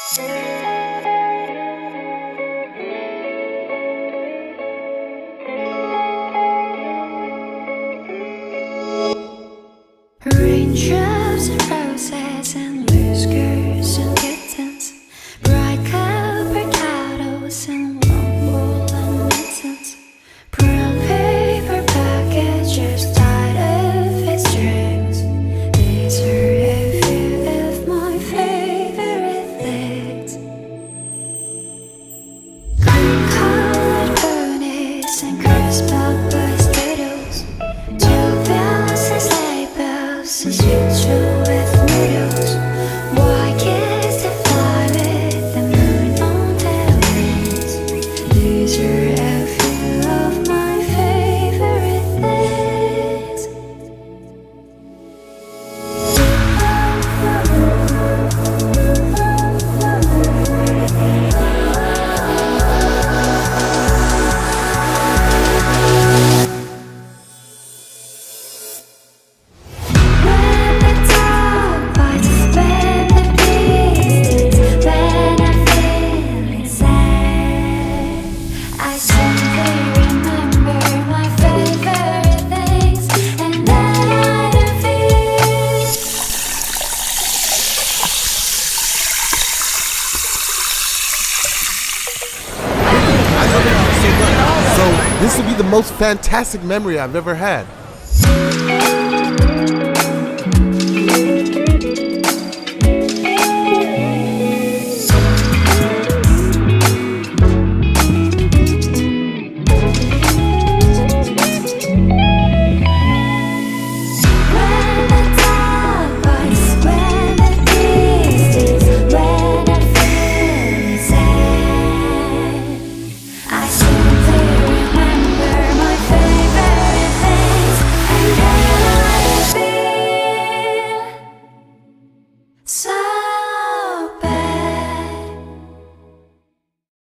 Raindrops and roses and whiskers and kittens, bright copper kettles and long woolen mittens, brown paper packages tied up with strings. These are a few of my favorite things. Cream-colored ponies and crisp outburst potatoes, two balances and sweet stew with noodles. Why kiss to fly with the moon on their wings? These are a few of my favorite things. So this will be the most fantastic memory I've ever had.